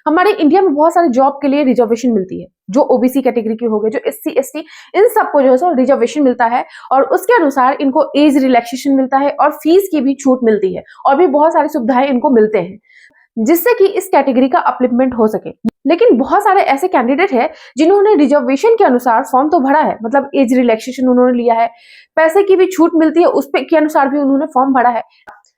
हमारे इंडिया में बहुत सारे जॉब के लिए रिजर्वेशन मिलती है, जो ओबीसी कैटेगरी के हो गए, जो एससी एसटी, इन सबको जो है सो रिजर्वेशन मिलता है और उसके अनुसार इनको एज रिलैक्सेशन मिलता है और फीस की भी छूट मिलती है और भी बहुत सारी सुविधाएं इनको मिलते हैं, जिससे कि इस कैटेगरी का अपलिफ्टमेंट हो सके। लेकिन बहुत सारे ऐसे कैंडिडेट हैं जिन्होंने रिजर्वेशन के अनुसार फॉर्म तो भरा है, मतलब एज रिलैक्सेशन उन्होंने लिया है, पैसे की भी छूट मिलती है उस पे के अनुसार भी उन्होंने फॉर्म भरा है,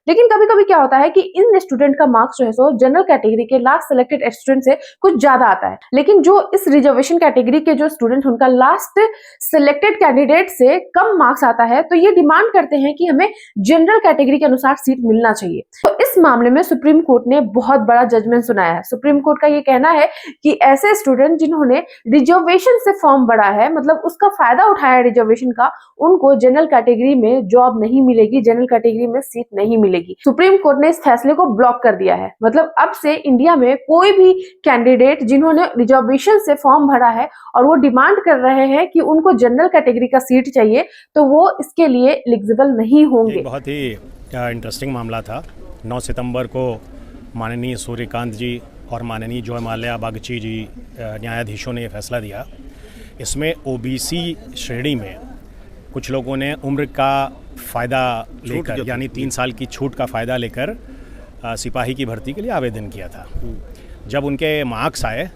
लेकिन कभी कभी क्या होता है कि इन स्टूडेंट का मार्क्स जो है सो जनरल कैटेगरी के लास्ट सिलेक्टेड स्टूडेंट से कुछ ज्यादा आता है। लेकिन जो इस रिजर्वेशन कैटेगरी के जो स्टूडेंट उनका लास्ट सिलेक्टेड कैंडिडेट से कम मार्क्स आता है, तो ये डिमांड करते हैं कि हमें जनरल कैटेगरी के अनुसार सीट मिलना चाहिए। तो इस मामले में सुप्रीम कोर्ट ने बहुत बड़ा जजमेंट सुनाया है। सुप्रीम कोर्ट का ये कहना है कि ऐसे स्टूडेंट जिन्होंने रिजर्वेशन से फॉर्म भरा है, मतलब उसका फायदा उठाया है रिजर्वेशन का, उनको जनरल कैटेगरी में जॉब नहीं मिलेगी, जनरल कैटेगरी में सीट नहीं मिलेगी। सुप्रीम कोर्ट ने इस फैसले को ब्लॉक कर दिया है। मतलब अब से इंडिया में कोई भी कैंडिडेट जिन्होंने रिजर्वेशन से फॉर्म भरा है और वो डिमांड कर रहे हैं कि उनको जनरल कैटेगरी का सीट चाहिए, तो वो इसके लिए एलिजिबल नहीं होंगे। बहुत ही इंटरेस्टिंग मामला था। 9 सितंबर को माननीय सूर्यकांत जी और माननीय जयमाल्या बागची जी न्यायाधीशों ने यह फैसला दिया। इसमें ओबीसी श्रेणी में कुछ लोगों ने उम्र का फ़ायदा लेकर, यानी 3 साल की छूट का फ़ायदा लेकर सिपाही की भर्ती के लिए आवेदन किया था। जब उनके मार्क्स आए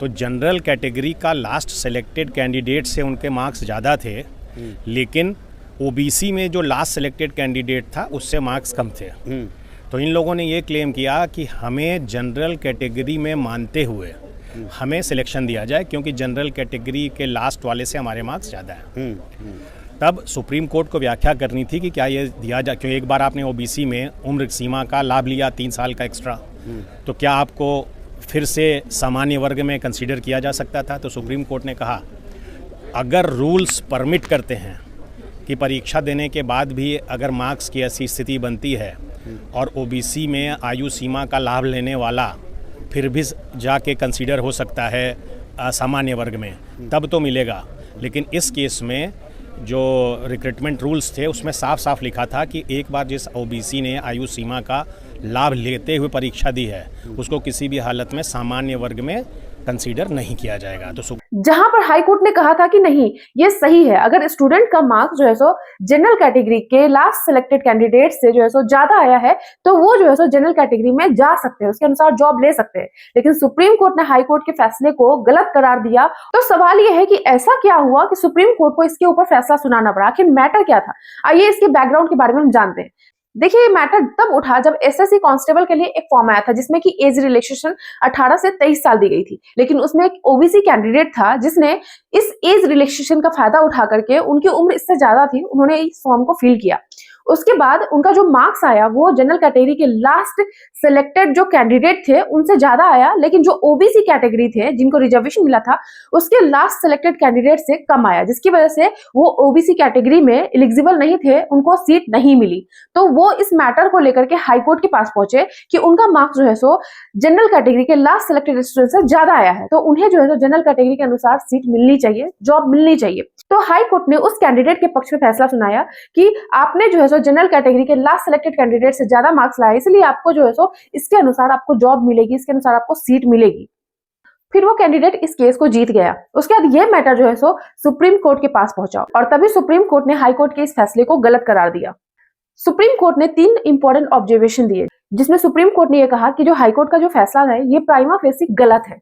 तो जनरल कैटेगरी का लास्ट सेलेक्टेड कैंडिडेट से उनके मार्क्स ज़्यादा थे, लेकिन ओबीसी में जो लास्ट सेलेक्टेड कैंडिडेट था उससे मार्क्स कम थे। तो इन लोगों ने ये क्लेम किया कि हमें जनरल कैटेगरी में मानते हुए हमें सिलेक्शन दिया जाए, क्योंकि जनरल कैटेगरी के लास्ट वाले से हमारे मार्क्स ज़्यादा हैं। तब सुप्रीम कोर्ट को व्याख्या करनी थी कि क्या ये दिया जाए, क्योंकि एक बार आपने ओबीसी में उम्र सीमा का लाभ लिया 3 साल का एक्स्ट्रा, तो क्या आपको फिर से सामान्य वर्ग में कंसीडर किया जा सकता था। तो सुप्रीम कोर्ट ने कहा अगर रूल्स परमिट करते हैं कि परीक्षा देने के बाद भी अगर मार्क्स की ऐसी स्थिति बनती है और ओबीसी में आयु सीमा का लाभ लेने वाला फिर भी जाके कंसीडर हो सकता है सामान्य वर्ग में, तब तो मिलेगा। लेकिन इस केस में जो रिक्रूटमेंट रूल्स थे उसमें साफ साफ लिखा था कि एक बार जिस ओबीसी ने आयु सीमा का लाभ लेते हुए परीक्षा दी है उसको किसी भी हालत में सामान्य वर्ग में कंसीडर नहीं किया जाएगा। तो जहां पर हाई कोर्ट ने कहा था कि नहीं, ये सही है, अगर स्टूडेंट का मार्क्स जो है सो जनरल कैटेगरी के लास्ट सिलेक्टेड कैंडिडेट से जो है सो ज्यादा आया है, तो वो जो है सो जनरल कैटेगरी में जा सकते हैं, उसके अनुसार जॉब ले सकते हैं। लेकिन सुप्रीम कोर्ट ने हाई कोर्ट के फैसले को गलत करार दिया। तो सवाल ये है कि ऐसा क्या हुआ कि सुप्रीम कोर्ट को इसके ऊपर फैसला सुनाना पड़ा, आखिर मैटर क्या था। आइए इसके बैकग्राउंड के बारे में हम जानते हैं। देखिए, ये मैटर तब उठा जब एसएससी कांस्टेबल के लिए एक फॉर्म आया था जिसमें कि एज रिलैक्सेशन 18 से 23 साल दी गई थी, लेकिन उसमें एक ओबीसी कैंडिडेट था जिसने इस एज रिलैक्सेशन का फायदा उठा करके, उनकी उम्र इससे ज्यादा थी, उन्होंने इस फॉर्म को फिल किया। उसके बाद उनका जो मार्क्स आया वो जनरल कैटेगरी के लास्ट सिलेक्टेड जो कैंडिडेट थे उनसे ज्यादा आया, लेकिन जो ओबीसी कैटेगरी थे जिनको रिजर्वेशन मिला था उसके लास्ट सिलेक्टेड कैंडिडेट से कम आया, जिसकी वजह से वो ओबीसी कैटेगरी में एलिजिबल नहीं थे, उनको सीट नहीं मिली। तो वो इस मैटर को लेकर के हाई कोर्ट के पास पहुंचे कि उनका मार्क्स जो है सो जनरल कैटेगरी के लास्ट सिलेक्टेड स्टूडेंट से ज्यादा आया है, तो उन्हें जो है सो जनरल कैटेगरी के अनुसार सीट मिलनी चाहिए, जॉब मिलनी चाहिए। तो हाई कोर्ट ने उस कैंडिडेट के पक्ष में फैसला सुनाया कि आपने जो है सो जनरल कैटेगरी के लास्ट सिलेक्टेड कैंडिडेट से ज्यादा मार्क्स लाए, इसलिए आपको जो है सो इसके अनुसार आपको जॉब मिलेगी, इसके अनुसार आपको सीट मिलेगी। फिर वो कैंडिडेट इस केस को जीत गया। उसके बाद ये मैटर जो है सो सुप्रीम कोर्ट के पास पहुंचा और तभी सुप्रीम कोर्ट ने हाई कोर्ट के इस फैसले को गलत करार दिया। सुप्रीम कोर्ट ने 3 इंपॉर्टेंट ऑब्जर्वेशन दिए, जिसमें सुप्रीम कोर्ट ने यह कहा कि जो हाई कोर्ट का जो फैसला है ये प्राइमा फेसी गलत है।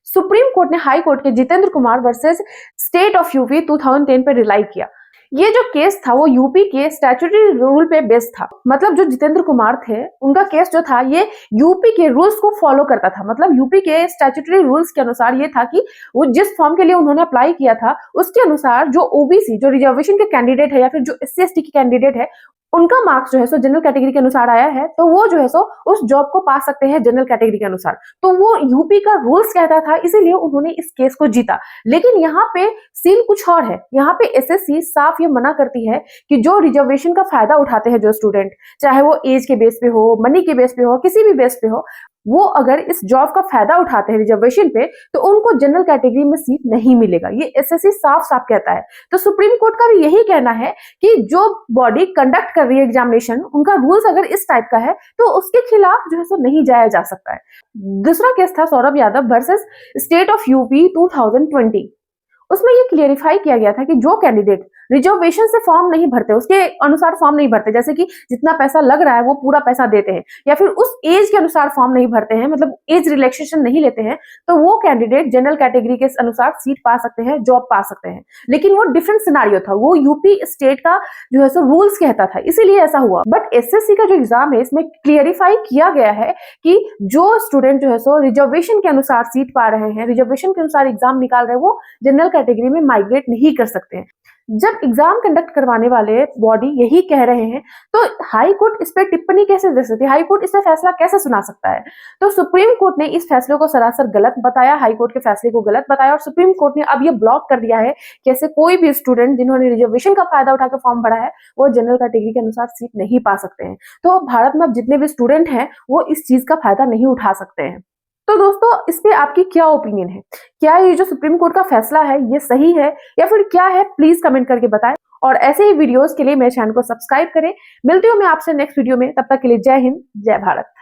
सुप्रीम कोर्ट ने हाई कोर्ट के Jitendra Kumar versus state of UP 2010 पे रिलाई किया। ये जो केस था वो यूपी के स्टैट्यूटरी रूल पे बेस्ड था। मतलब जो जितेंद्र कुमार थे उनका केस जो था ये यूपी के रूल्स को फॉलो करता था। मतलब यूपी के स्टैट्यूटरी रूल्स के अनुसार ये था कि वो जिस फॉर्म के लिए उन्होंने अप्लाई किया था उसके अनुसार जो ओबीसी, जो रिजर्वेशन के कैंडिडेट है या फिर जो एससी एसटी के कैंडिडेट है, उनका मार्क्स जो है सो जनरल कैटेगरी के अनुसार आया है, तो वो जो है सो उस जॉब को पा सकते हैं जनरल कैटेगरी के अनुसार। तो वो यूपी का रूल्स कहता था, इसीलिए उन्होंने इस केस को जीता। लेकिन यहाँ पे सीन कुछ और है। यहाँ पे एसएससी साफ ये मना करती है कि जो रिजर्वेशन का फायदा उठाते हैं जो स्टूडेंट, चाहे वो एज के बेस पे हो, मनी के बेस पे हो, किसी भी बेस पे हो, वो अगर इस जॉब का फायदा उठाते हैं रिजर्वेशन पे, तो उनको जनरल कैटेगरी में सीट नहीं मिलेगा। ये एसएससी साफ साफ कहता है। तो सुप्रीम कोर्ट का भी यही कहना है कि जो बॉडी कंडक्ट कर रही है एग्जामिनेशन, उनका रूल्स अगर इस टाइप का है तो उसके खिलाफ जो है सो नहीं जाया जा सकता है। दूसरा केस था Saurabh Yadav versus state of UP 2020। उसमें ये क्लियरिफाई किया गया था कि जो कैंडिडेट रिजर्वेशन से फॉर्म नहीं भरते, उसके अनुसार फॉर्म नहीं भरते, जैसे कि जितना पैसा लग रहा है वो पूरा पैसा देते हैं, या फिर उस एज के अनुसार फॉर्म नहीं भरते हैं, मतलब एज रिलैक्सेशन नहीं लेते हैं, तो वो कैंडिडेट जनरल कैटेगरी के अनुसार सीट पा सकते हैं, जॉब पा सकते हैं। लेकिन वो डिफरेंट सिनारियो था, वो यूपी स्टेट का जो है सो रूल्स कहता था, इसीलिए ऐसा हुआ। बट एसएससी का जो एग्जाम है इसमें क्लियरिफाई किया गया है कि जो स्टूडेंट जो है सो रिजर्वेशन के अनुसार सीट पा रहे हैं, रिजर्वेशन के अनुसार एग्जाम निकाल रहे हैं, वो जनरल कैटेगरी में माइग्रेट नहीं कर सकते हैं। जब एग्जाम कंडक्ट करवाने वाले बॉडी यही कह रहे हैं, तो हाई कोर्ट इस पर टिप्पणी कैसे दे सकती है? हाई कोर्ट इस पर फैसला कैसे सुना सकता है? तो सुप्रीम कोर्ट ने इस फैसले को सरासर गलत बताया, हाई कोर्ट के फैसले को गलत बताया, और सुप्रीम कोर्ट ने अब ये ब्लॉक कर दिया है कि ऐसे कोई भी स्टूडेंट जिन्होंने रिजर्वेशन का फायदा उठाकर फॉर्म भरा है, वो जनरल कैटेगरी के अनुसार सीट नहीं पा सकते हैं। तो भारत में अब जितने भी स्टूडेंट हैं वो इस चीज का फायदा नहीं उठा सकते हैं। तो दोस्तों, इस पे आपकी क्या ओपिनियन है? क्या ये जो सुप्रीम कोर्ट का फैसला है ये सही है या फिर क्या है? प्लीज कमेंट करके बताएं, और ऐसे ही वीडियोस के लिए मेरे चैनल को सब्सक्राइब करें। मिलती हूँ मैं आपसे नेक्स्ट वीडियो में, तब तक के लिए जय हिंद, जय भारत।